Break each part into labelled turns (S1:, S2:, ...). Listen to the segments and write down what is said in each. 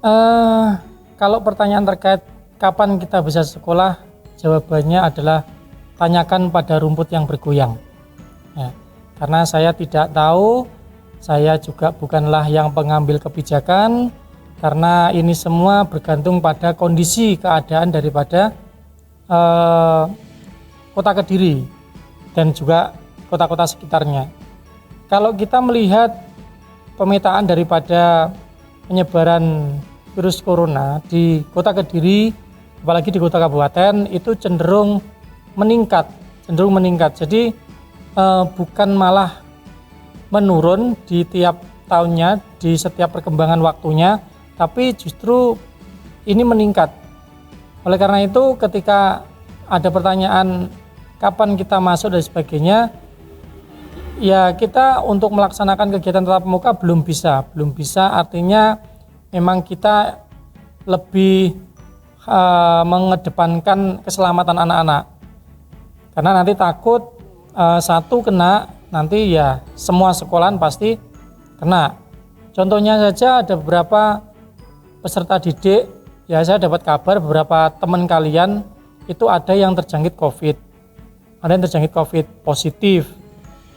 S1: Eh, Kalau pertanyaan terkait kapan kita bisa sekolah, jawabannya adalah tanyakan pada rumput yang bergoyang. Ya, karena saya tidak tahu, saya juga bukanlah yang pengambil kebijakan, karena ini semua bergantung pada kondisi keadaan daripada kota Kediri dan juga kota-kota sekitarnya. Kalau kita melihat pemetaan daripada penyebaran virus corona di kota Kediri, apalagi di kota kabupaten, itu cenderung meningkat. Jadi bukan malah menurun di tiap tahunnya, di setiap perkembangan waktunya, tapi justru ini meningkat. Oleh karena itu, ketika ada pertanyaan kapan kita masuk dan sebagainya, ya kita untuk melaksanakan kegiatan tatap muka belum bisa, artinya memang kita lebih mengedepankan keselamatan anak-anak, karena nanti takut satu kena, nanti ya semua sekolahan pasti kena. Contohnya saja ada beberapa peserta didik, ya saya dapat kabar beberapa teman kalian itu ada yang terjangkit COVID, positif,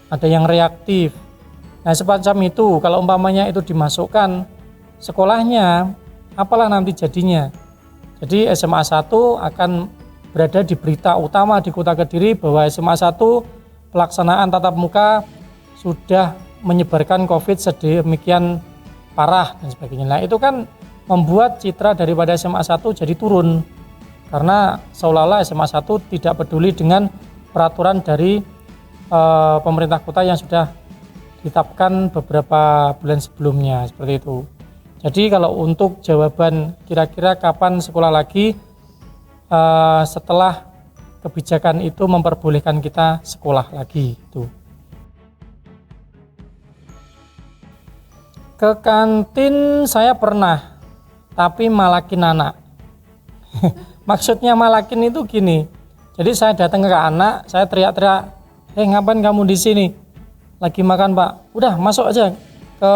S1: ada yang reaktif. Nah semacam itu, kalau umpamanya itu dimasukkan sekolahnya, apalah nanti jadinya. Jadi SMA 1 akan berada di berita utama di kota Kediri bahwa SMA 1 pelaksanaan tatap muka sudah menyebarkan COVID sedemikian parah dan sebagainya. Nah itu kan membuat citra daripada SMA 1 jadi turun, karena seolah-olah SMA 1 tidak peduli dengan peraturan dari pemerintah kota yang sudah ditetapkan beberapa bulan sebelumnya, seperti itu. Jadi kalau untuk jawaban kira-kira kapan sekolah lagi, setelah kebijakan itu memperbolehkan kita sekolah lagi itu. Ke kantin saya pernah, tapi malakin anak. Maksudnya malakin itu gini. Jadi saya datang ke anak, saya teriak-teriak, ngapain kamu di sini? Lagi makan Pak. Udah masuk aja ke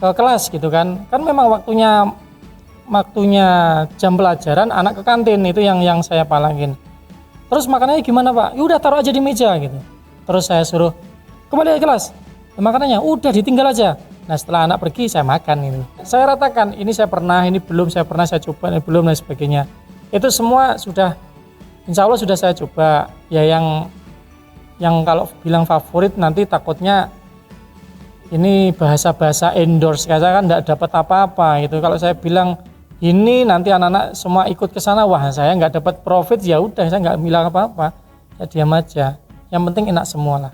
S1: kelas gitu kan. Kan memang waktunya jam pelajaran, anak ke kantin, itu yang saya palangin. Terus makanannya gimana Pak? Udah taruh aja di meja gitu. Terus saya suruh kembali ke kelas. Makanannya udah ditinggal aja. Nah setelah anak pergi saya makan itu. Saya ratakan, ini saya pernah, ini belum, saya pernah, saya coba, ini belum, dan sebagainya. Itu semua sudah, insya Allah sudah saya coba. Ya yang kalau bilang favorit nanti takutnya ini bahasa-bahasa endorse, saya kan enggak dapat apa-apa gitu. Kalau saya bilang ini nanti anak-anak semua ikut ke sana, wah saya nggak dapat profit, ya udah saya nggak bilang apa-apa, ya diam aja. Yang penting enak semua lah.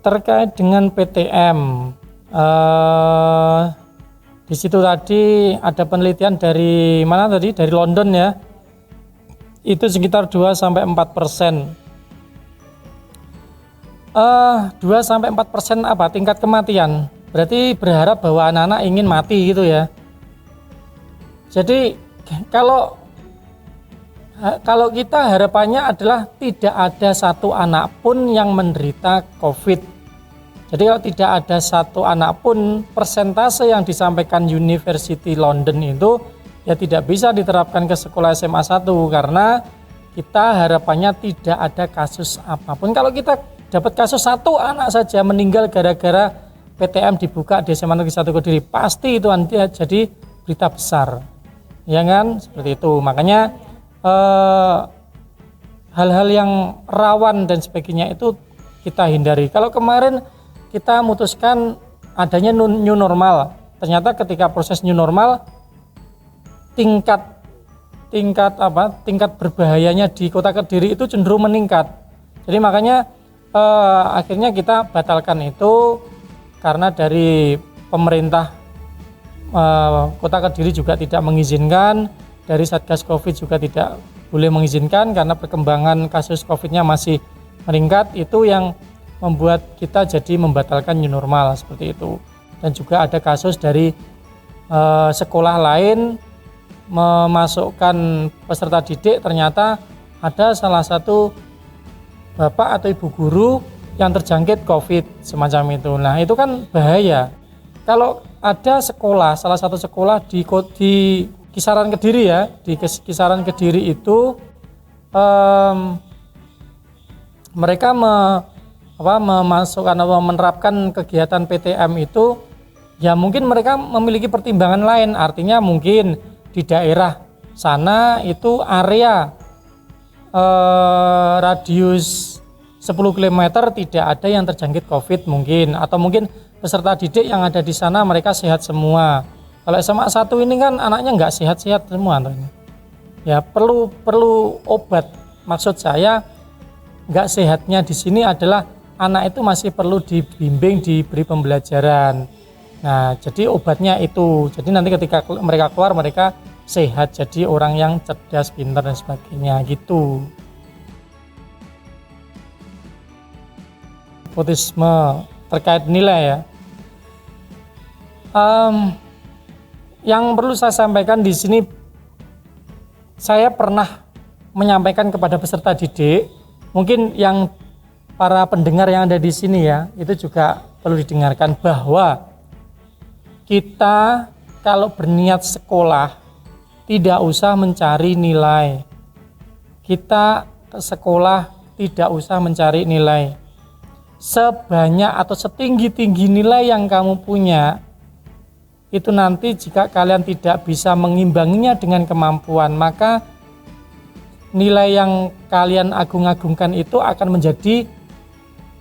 S1: Terkait dengan PTM, di situ tadi ada penelitian dari mana tadi? Dari London ya. Itu sekitar 2-4%. 2-4% apa? Tingkat kematian. Berarti berharap bahwa anak-anak ingin mati gitu ya. Jadi kalau kita harapannya adalah tidak ada satu anak pun yang menderita COVID. Jadi kalau tidak ada satu anak pun, persentase yang disampaikan University London itu ya tidak bisa diterapkan ke sekolah SMA 1, karena kita harapannya tidak ada kasus apapun. Kalau kita dapat kasus satu anak saja meninggal gara-gara PTM dibuka di SMA Negeri 1 Kediri, pasti itu nanti jadi berita besar, ya kan? Seperti itu. Makanya hal-hal yang rawan dan sebagainya itu kita hindari. Kalau kemarin kita memutuskan adanya new normal, ternyata ketika proses new normal tingkat berbahayanya di kota Kediri itu cenderung meningkat. Jadi makanya akhirnya kita batalkan itu, karena dari pemerintah kota Kediri juga tidak mengizinkan, dari Satgas Covid juga tidak boleh mengizinkan karena perkembangan kasus Covid-nya masih meningkat. Itu yang membuat kita jadi membatalkan new normal seperti itu. Dan juga ada kasus dari sekolah lain memasukkan peserta didik, ternyata ada salah satu bapak atau ibu guru yang terjangkit COVID semacam itu. Nah itu kan bahaya. Kalau ada sekolah, salah satu sekolah di kisaran Kediri ya, di kisaran Kediri itu mereka memasukkan atau menerapkan kegiatan PTM itu, ya mungkin mereka memiliki pertimbangan lain. Artinya mungkin di daerah sana itu area radius 10 km tidak ada yang terjangkit COVID mungkin, atau mungkin peserta didik yang ada di sana mereka sehat semua. Kalau SMA 1 ini kan anaknya nggak sehat-sehat semua anaknya. Ya perlu obat. Maksud saya nggak sehatnya di sini adalah anak itu masih perlu dibimbing, diberi pembelajaran. Nah jadi obatnya itu. Jadi nanti ketika mereka keluar mereka sehat, jadi orang yang cerdas, pintar dan sebagainya gitu. Nepotisme terkait nilai ya. Yang perlu saya sampaikan di sini, saya pernah menyampaikan kepada peserta didik, mungkin yang para pendengar yang ada di sini ya, itu juga perlu didengarkan bahwa kita kalau berniat sekolah tidak usah mencari nilai. Kita ke sekolah tidak usah mencari nilai. Sebanyak atau setinggi-tinggi nilai yang kamu punya, itu nanti jika kalian tidak bisa mengimbanginya dengan kemampuan, maka nilai yang kalian agung-agungkan itu akan menjadi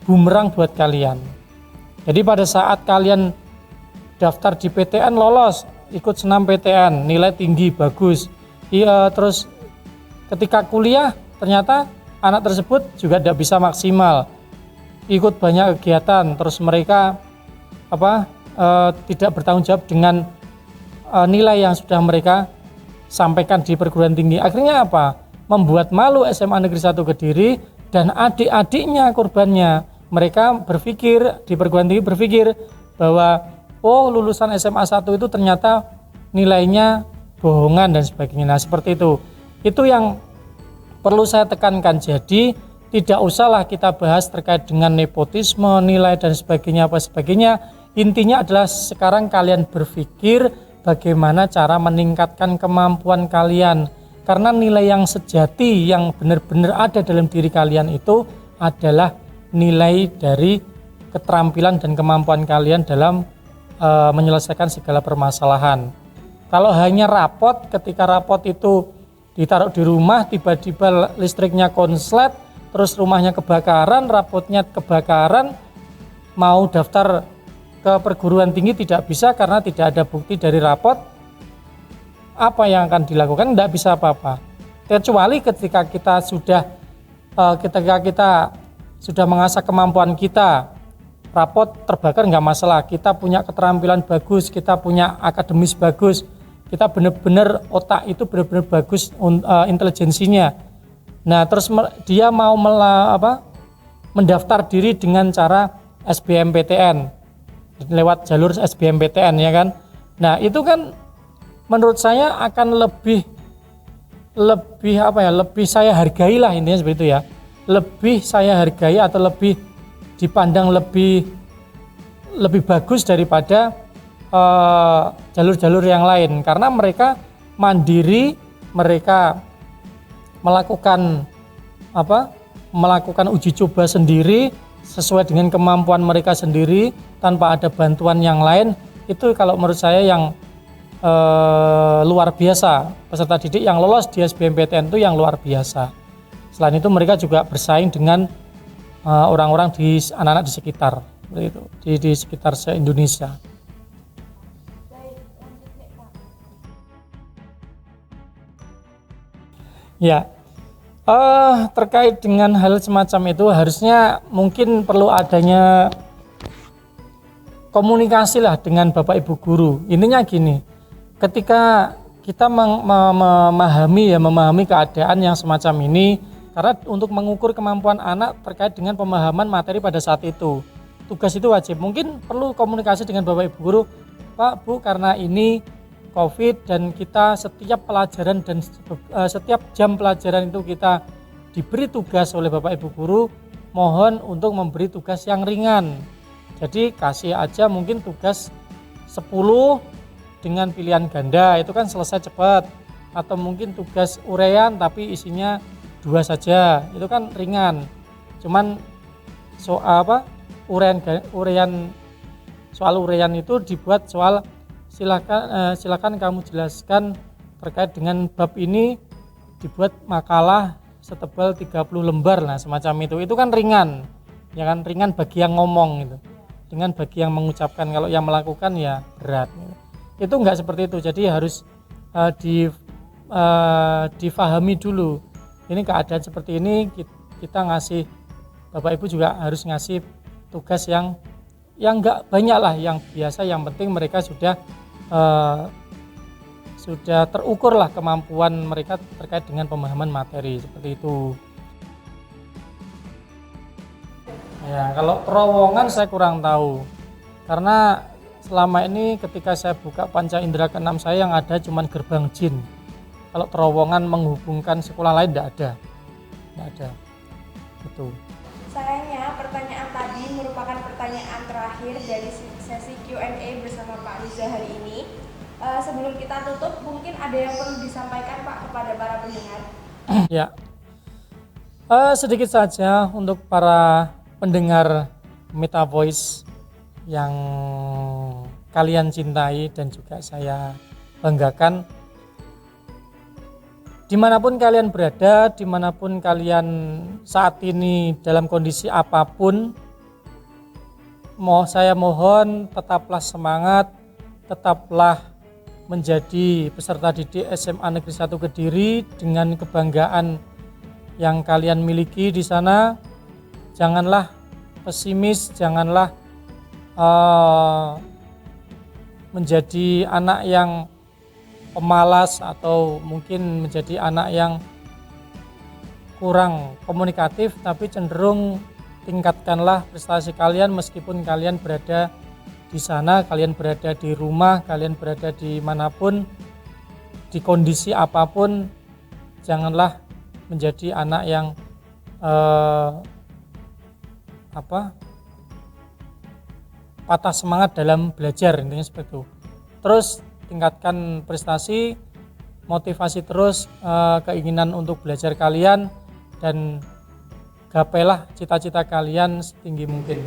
S1: bumerang buat kalian. Jadi pada saat kalian daftar di PTN lolos, ikut senam PTN, nilai tinggi, bagus. Iya, terus ketika kuliah ternyata anak tersebut juga tidak bisa maksimal. Ikut banyak kegiatan, terus mereka tidak bertanggung jawab dengan nilai yang sudah mereka sampaikan di perguruan tinggi. Akhirnya apa? Membuat malu SMA Negeri 1 Kediri dan adik-adiknya korbannya. Mereka berpikir di perguruan tinggi bahwa lulusan SMA 1 itu ternyata nilainya bohongan dan sebagainya. Nah seperti itu. Itu yang perlu saya tekankan. Jadi tidak usahlah kita bahas terkait dengan nepotisme, nilai dan sebagainya. Intinya adalah sekarang kalian berpikir bagaimana cara meningkatkan kemampuan kalian. Karena nilai yang sejati, yang benar-benar ada dalam diri kalian itu adalah nilai dari keterampilan dan kemampuan kalian dalam menyelesaikan segala permasalahan. Kalau hanya rapot, ketika rapot itu ditaruh di rumah, tiba-tiba listriknya konslet, terus rumahnya kebakaran, rapotnya kebakaran, mau daftar ke perguruan tinggi tidak bisa karena tidak ada bukti dari rapot, apa yang akan dilakukan? Tidak bisa apa-apa. Kecuali ketika kita sudah mengasah kemampuan kita, rapot terbakar nggak masalah, kita punya keterampilan bagus, kita punya akademis bagus, kita benar-benar otak itu benar-benar bagus intelijensinya. Nah terus dia mau mendaftar diri dengan cara SBMPTN lewat jalur SBMPTN ya kan. Nah itu kan menurut saya akan lebih saya hargai lah, intinya seperti itu ya. Lebih saya hargai atau lebih dipandang lebih bagus daripada jalur-jalur yang lain, karena mereka mandiri, mereka melakukan uji coba sendiri sesuai dengan kemampuan mereka sendiri tanpa ada bantuan yang lain. Itu kalau menurut saya yang luar biasa. Peserta didik yang lolos di SBMPTN itu yang luar biasa. Selain itu mereka juga bersaing dengan orang-orang anak-anak di sekitar, itu di sekitar se-Indonesia. Ya, terkait dengan hal semacam itu harusnya mungkin perlu adanya komunikasi lah dengan Bapak Ibu guru. Intinya gini, ketika kita memahami keadaan yang semacam ini, karena untuk mengukur kemampuan anak terkait dengan pemahaman materi pada saat itu, tugas itu wajib. Mungkin perlu komunikasi dengan Bapak Ibu guru, Pak, Bu, karena ini COVID dan kita setiap pelajaran dan setiap jam pelajaran itu kita diberi tugas oleh Bapak Ibu guru mohon untuk memberi tugas yang ringan. Jadi kasih aja mungkin tugas 10 dengan pilihan ganda, itu kan selesai cepat. Atau mungkin tugas urean tapi isinya 2 saja, itu kan ringan. Cuman soal soal urean itu dibuat soal silakan kamu jelaskan terkait dengan bab ini, dibuat makalah setebal 30 lembar, nah semacam itu kan ringan, ya kan, ringan bagi yang ngomong gitu, dengan bagi yang mengucapkan. Kalau yang melakukan ya berat gitu. Itu enggak seperti itu, jadi harus difahami dulu ini keadaan seperti ini. Kita ngasih, Bapak Ibu juga harus ngasih tugas yang enggak banyak lah, yang biasa, yang penting mereka sudah terukur lah kemampuan mereka terkait dengan pemahaman materi, seperti itu. Ya, kalau terowongan saya kurang tahu, karena selama ini ketika saya buka panca indera keenam saya yang ada cuman gerbang jin. Kalau terowongan menghubungkan sekolah lain tidak ada. Betul.
S2: Sayangnya pertanyaan tadi merupakan pertanyaan terakhir dari sesi Q&A bersama Pak Riza hari ini. Sebelum kita tutup, mungkin ada yang perlu disampaikan Pak kepada para pendengar?
S1: Ya, sedikit saja untuk para pendengar Meta Voice yang kalian cintai dan juga saya banggakan. Dimanapun kalian berada, dimanapun kalian saat ini dalam kondisi apapun, saya mohon tetaplah semangat, tetaplah menjadi peserta didik SMA Negeri 1 Kediri dengan kebanggaan yang kalian miliki di sana. Janganlah pesimis, janganlah menjadi anak yang pemalas atau mungkin menjadi anak yang kurang komunikatif, tapi cenderung tingkatkanlah prestasi kalian meskipun kalian berada di sana, kalian berada di rumah, kalian berada di manapun, di kondisi apapun. Janganlah menjadi anak yang patah semangat dalam belajar, intinya seperti itu. Terus tingkatkan prestasi, motivasi terus keinginan untuk belajar kalian, dan gapailah cita-cita kalian setinggi mungkin.